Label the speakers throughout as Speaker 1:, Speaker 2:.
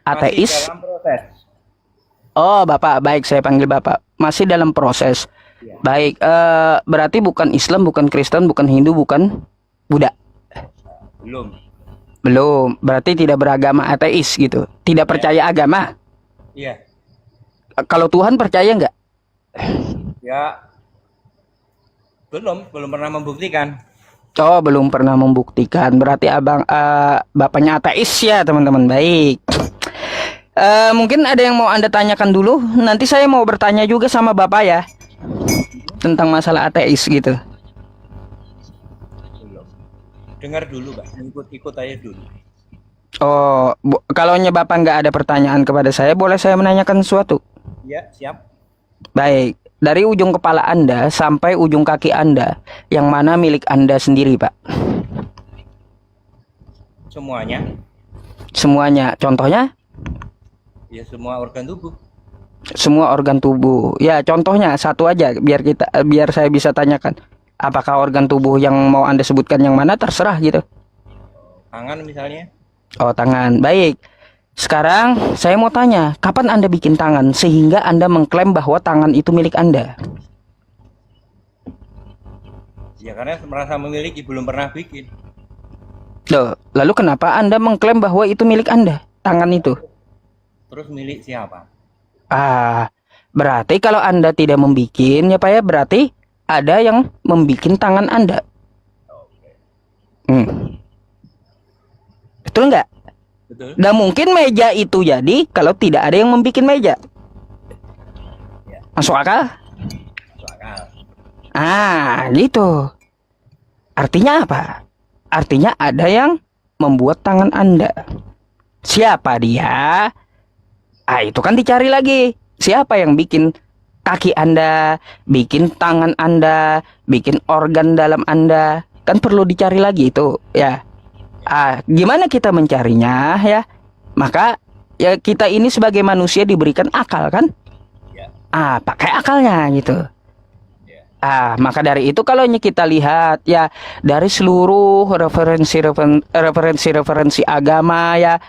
Speaker 1: Masih
Speaker 2: ateis.
Speaker 1: dalam proses.
Speaker 2: Oh, Bapak, baik saya panggil Bapak. Masih dalam proses.
Speaker 1: Ya.
Speaker 2: Baik, berarti bukan Islam, bukan Kristen, bukan Hindu, bukan Buddha.
Speaker 1: Belum.
Speaker 2: Belum. Berarti tidak beragama, ateis gitu. Tidak percaya agama.
Speaker 1: Iya.
Speaker 2: Kalau Tuhan percaya nggak?
Speaker 1: Ya. Belum pernah membuktikan.
Speaker 2: Oh, belum pernah membuktikan. Berarti bapaknya ateis ya, teman-teman. Baik. Mungkin ada yang mau Anda tanyakan dulu. Nanti saya mau bertanya juga sama Bapak ya. Tentang masalah ateis gitu.
Speaker 1: Belum. Dengar dulu, Pak. Ikut aja dulu.
Speaker 2: Oh, kalau Bapak nggak ada pertanyaan kepada saya, boleh saya menanyakan sesuatu?
Speaker 1: Ya, siap.
Speaker 2: Baik. Dari ujung kepala Anda sampai ujung kaki Anda, yang mana milik Anda sendiri, Pak?
Speaker 1: Semuanya.
Speaker 2: Semuanya. Contohnya?
Speaker 1: Ya, semua organ tubuh.
Speaker 2: Semua organ tubuh. Ya, contohnya satu aja biar saya bisa tanyakan. Apakah organ tubuh yang mau Anda sebutkan yang mana terserah gitu.
Speaker 1: Tangan misalnya.
Speaker 2: Oh, tangan. Baik. Sekarang saya mau tanya, kapan Anda bikin tangan sehingga Anda mengklaim bahwa tangan itu milik Anda?
Speaker 1: Ya, karena merasa memiliki, belum pernah bikin.
Speaker 2: Loh, lalu kenapa Anda mengklaim bahwa itu milik Anda, tangan itu?
Speaker 1: Terus milik siapa?
Speaker 2: Berarti kalau Anda tidak membikin ya Pak ya, berarti ada yang membikin tangan Anda. Betul nggak?
Speaker 1: Betul.
Speaker 2: Nggak mungkin meja itu jadi kalau tidak ada yang membikin meja.
Speaker 1: Ya.
Speaker 2: Masuk akal?
Speaker 1: Masuk akal.
Speaker 2: Gitu. Artinya apa? Artinya ada yang membuat tangan Anda. Siapa dia? Itu kan dicari lagi. Siapa yang bikin kaki Anda, bikin tangan Anda, bikin organ dalam Anda? Kan perlu dicari lagi itu, ya. Gimana kita mencarinya, ya? Maka ya kita ini sebagai manusia diberikan akal kan?
Speaker 1: Ya.
Speaker 2: Pakai akalnya gitu.
Speaker 1: Ya.
Speaker 2: Maka dari itu kalau kita lihat ya dari seluruh referensi agama ya,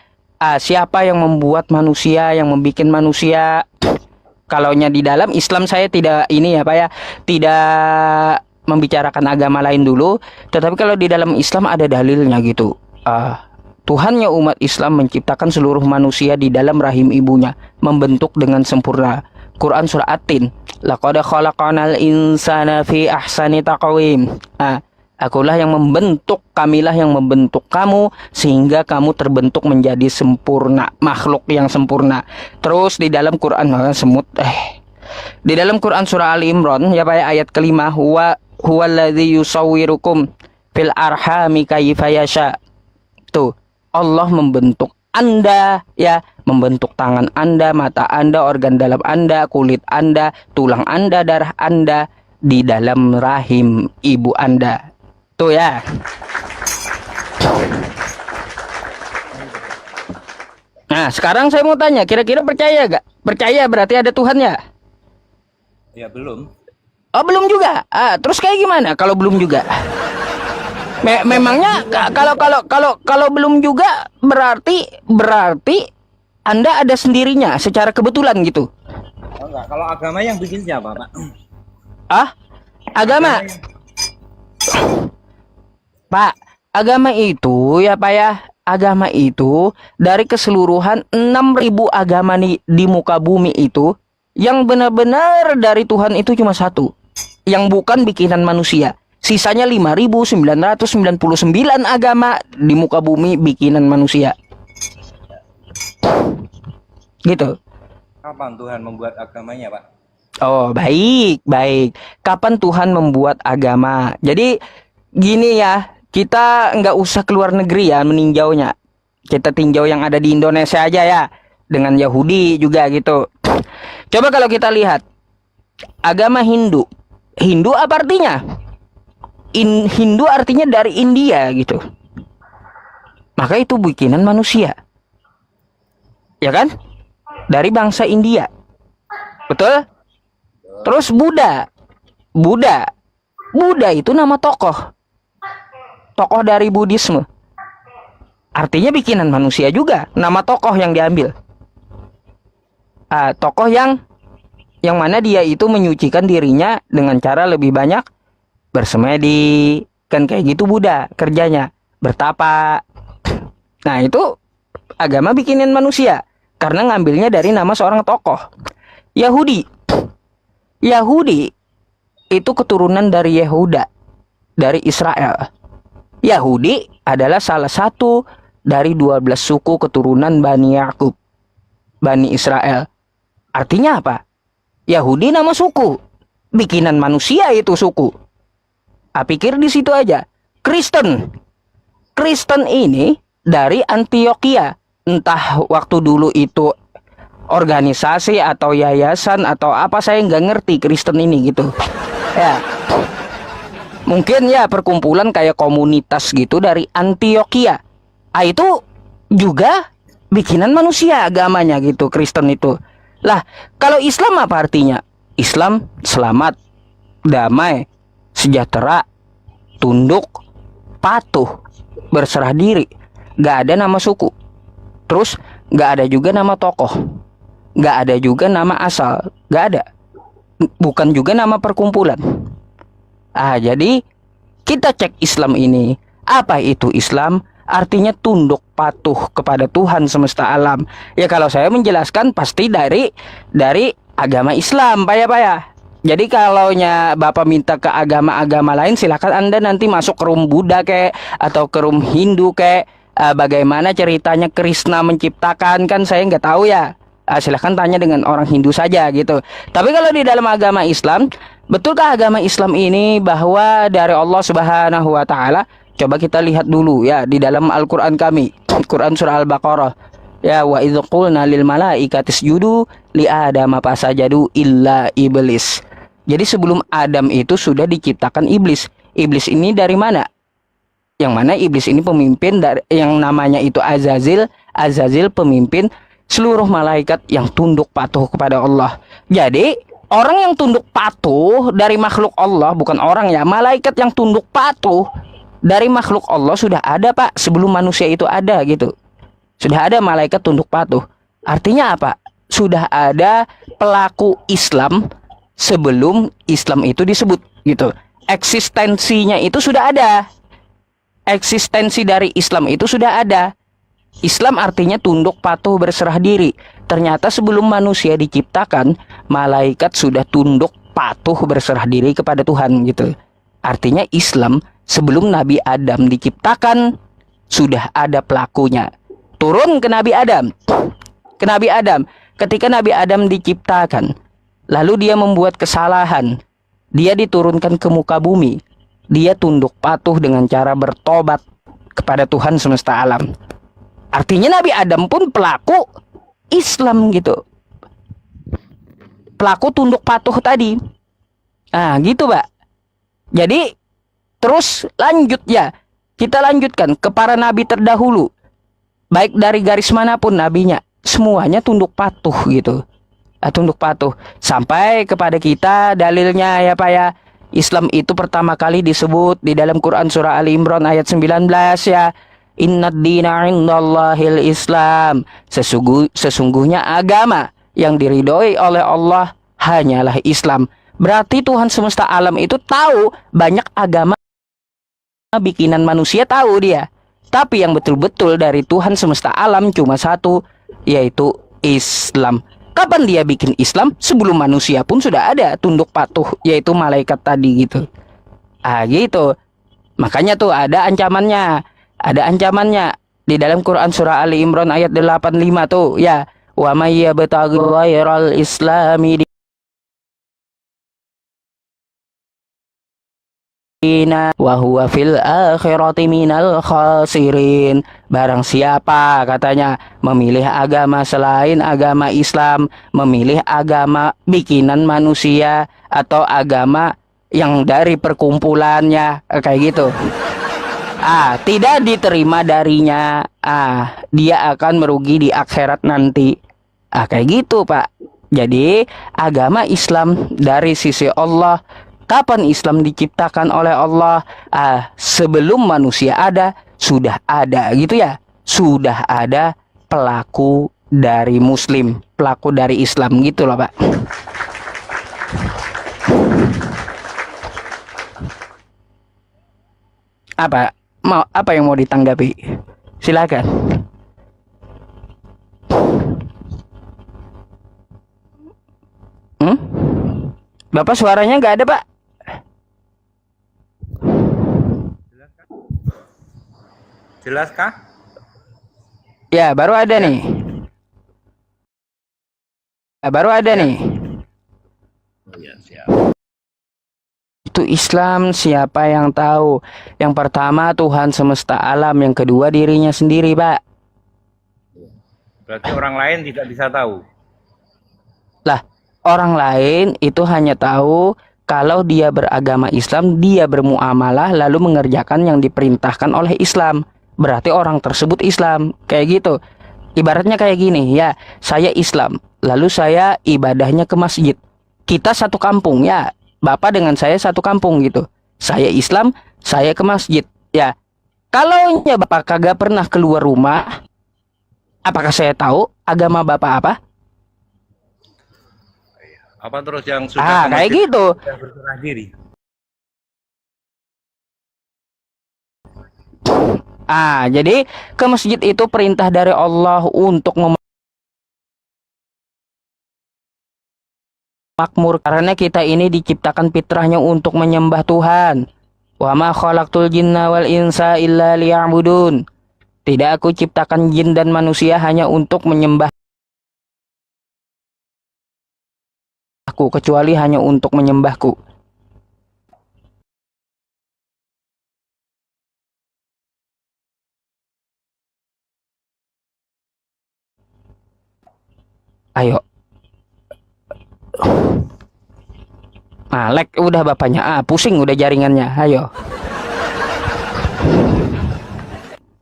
Speaker 2: siapa yang membuat manusia, yang membuat manusia. Kalaunya di dalam Islam saya tidak ini ya Pak ya, tidak membicarakan agama lain dulu, tetapi kalau di dalam Islam ada dalilnya gitu. Tuhannya umat Islam menciptakan seluruh manusia di dalam rahim ibunya, membentuk dengan sempurna. Quran surah At-Tin, laqad khalaqnal insana fi ahsani taqwim. Akulah yang membentuk, kamilah yang membentuk kamu sehingga kamu terbentuk menjadi sempurna, makhluk yang sempurna. Terus di dalam Quran di dalam Quran surah Ali Imran ya Pak ya, ayat kelima, huwallazi yusawwirukum fil arhami kayfa yasha. Tuh, Allah membentuk Anda ya, membentuk tangan Anda, mata Anda, organ dalam Anda, kulit Anda, tulang Anda, darah Anda di dalam rahim ibu Anda. Tuh ya. Nah, sekarang saya mau tanya, kira-kira percaya gak? Percaya berarti ada Tuhan ya?
Speaker 1: Ya, belum.
Speaker 2: Oh, belum juga. Terus kayak gimana kalau belum juga? Memangnya kalau belum juga berarti Anda ada sendirinya secara kebetulan gitu.
Speaker 1: Oh, enggak. Kalau agama yang bikin siapa, Pak?
Speaker 2: Agama. Pak, agama itu ya Pak ya, agama itu dari keseluruhan 6.000 agama di muka bumi itu, yang benar-benar dari Tuhan itu cuma satu, yang bukan bikinan manusia. Sisanya 5.999 agama di muka bumi bikinan manusia. Gitu.
Speaker 1: Kapan Tuhan membuat agamanya, Pak?
Speaker 2: Oh, baik. Kapan Tuhan membuat agama? Jadi gini ya, kita nggak usah keluar negeri ya meninjaunya. Kita tinjau yang ada di Indonesia aja ya, dengan Yahudi juga gitu. Coba kalau kita lihat agama Hindu. Hindu apa artinya? Hindu artinya dari India gitu. Maka itu bikinan manusia. Ya kan? Dari bangsa India. Betul? Terus Buddha itu nama tokoh. Tokoh dari Buddhisme. Artinya bikinan manusia juga, nama tokoh yang diambil. tokoh yang mana dia itu menyucikan dirinya dengan cara lebih banyak bersemedi, kan kayak gitu Buddha kerjanya, bertapa. Nah itu agama bikinan manusia karena ngambilnya dari nama seorang tokoh. Yahudi itu keturunan dari Yehuda, dari Israel. Yahudi adalah salah satu dari 12 suku keturunan Bani Yakub, Bani Israel. Artinya apa? Yahudi nama suku, bikinan manusia itu suku. Pikir di situ aja. Kristen ini dari Antioquia, entah waktu dulu itu organisasi atau yayasan atau apa, saya nggak ngerti Kristen ini gitu. Ya, mungkin ya perkumpulan kayak komunitas gitu dari Antioquia. Itu juga bikinan manusia agamanya gitu, Kristen itu. Lah, kalau Islam apa artinya? Islam selamat, damai, sejahtera, tunduk, patuh, berserah diri. Gak ada nama suku. Terus gak ada juga nama tokoh. Gak ada juga nama asal. Gak ada. Bukan juga nama perkumpulan. Jadi kita cek Islam ini. Apa itu Islam? Artinya tunduk patuh kepada Tuhan semesta alam. Ya kalau saya menjelaskan pasti dari agama Islam, Pak ya. Jadi kalaunya Bapak minta ke agama-agama lain, silakan Anda nanti masuk ke room Buddha kek atau ke room Hindu kek. Bagaimana ceritanya Krishna menciptakan, kan saya nggak tahu ya. Silakan tanya dengan orang Hindu saja gitu. Tapi kalau di dalam agama Islam, betulkah agama Islam ini bahwa dari Allah Subhanahu wa taala? Coba kita lihat dulu ya di dalam Al-Qur'an kami, Quran surah Al-Baqarah. Ya, wa idz qulna lil malaikati isjudu li adama fasajadu illa iblis. Jadi sebelum Adam itu sudah diciptakan iblis. Iblis ini dari mana? Yang mana iblis ini pemimpin dari yang namanya itu Azazil. Azazil pemimpin seluruh malaikat yang tunduk patuh kepada Allah. Jadi orang yang tunduk patuh dari makhluk Allah, bukan orang ya, malaikat yang tunduk patuh dari makhluk Allah sudah ada, Pak, sebelum manusia itu ada gitu. Sudah ada malaikat tunduk patuh. Artinya apa? Sudah ada pelaku Islam sebelum Islam itu disebut gitu. Eksistensinya itu sudah ada. Eksistensi dari Islam itu sudah ada. Islam artinya tunduk patuh berserah diri. Ternyata sebelum manusia diciptakan, malaikat sudah tunduk patuh berserah diri kepada Tuhan gitu. Artinya Islam sebelum Nabi Adam diciptakan sudah ada pelakunya. Turun ke Nabi Adam. Ke Nabi Adam. Ketika Nabi Adam diciptakan, lalu dia membuat kesalahan. Dia diturunkan ke muka bumi. Dia tunduk patuh dengan cara bertobat kepada Tuhan semesta alam. Artinya Nabi Adam pun pelaku Islam gitu. Pelaku tunduk patuh tadi. Gitu, Pak. Jadi terus lanjut ya. Kita lanjutkan ke para nabi terdahulu. Baik dari garis manapun nabinya, semuanya tunduk patuh gitu. Tunduk patuh sampai kepada kita dalilnya ya Pak ya. Islam itu pertama kali disebut di dalam Quran surah Ali Imran ayat 19 ya. Innad dina indallahil Islam. Sesungguhnya agama yang diridhoi oleh Allah hanyalah Islam. Berarti Tuhan semesta alam itu tahu banyak agama bikinan manusia, tahu dia. Tapi yang betul-betul dari Tuhan semesta alam cuma satu, yaitu Islam. Kapan dia bikin Islam? Sebelum manusia pun sudah ada tunduk patuh, yaitu malaikat tadi gitu. Gitu. Makanya tuh ada ancamannya. Ada ancamannya di dalam Quran surah Ali Imran ayat 85 tuh ya. Wa may yabtaghi ghairal islami wa huwa fil akhirati minal khasirin. Barang siapa katanya memilih agama selain agama Islam, memilih agama bikinan manusia atau agama yang dari perkumpulannya kayak gitu, tidak diterima darinya, dia akan merugi di akhirat nanti. Kayak gitu, Pak. Jadi agama Islam dari sisi Allah, kapan Islam diciptakan oleh Allah? Sebelum manusia ada, sudah ada gitu ya. Sudah ada pelaku dari Muslim, pelaku dari Islam gitu loh Pak. Apa yang mau ditanggapi? Silakan. Hmm? Bapak suaranya nggak ada Pak.
Speaker 1: Jelas kah?
Speaker 2: Ya baru ada nih. Baru ada nih.
Speaker 1: Iya, siap.
Speaker 2: Itu Islam siapa yang tahu? Yang pertama Tuhan semesta alam, yang kedua dirinya sendiri, Pak.
Speaker 1: Berarti orang lain tidak bisa tahu.
Speaker 2: Lah, orang lain itu hanya tahu kalau dia beragama Islam, dia bermuamalah lalu mengerjakan yang diperintahkan oleh Islam. Berarti orang tersebut Islam. Kayak gitu. Ibaratnya kayak gini, ya, saya Islam, lalu saya ibadahnya ke masjid. Kita satu kampung, ya. Bapak dengan saya satu kampung gitu. Saya Islam, saya ke masjid. Ya, kalau Bapak kagak pernah keluar rumah, apakah saya tahu agama Bapak apa?
Speaker 1: Apa terus yang sudah
Speaker 2: Kayak gitu.
Speaker 1: sudah berserah diri?
Speaker 2: Jadi ke masjid itu perintah dari Allah untuk makmur, karena kita ini diciptakan fitrahnya untuk menyembah Tuhan. Wa ma khalaqtul jinna wal insa illa liya'budun. Tidak aku ciptakan jin dan manusia hanya untuk menyembah aku, kecuali hanya untuk menyembahku. Ayo. Lag udah bapaknya. Pusing udah jaringannya. Ayo.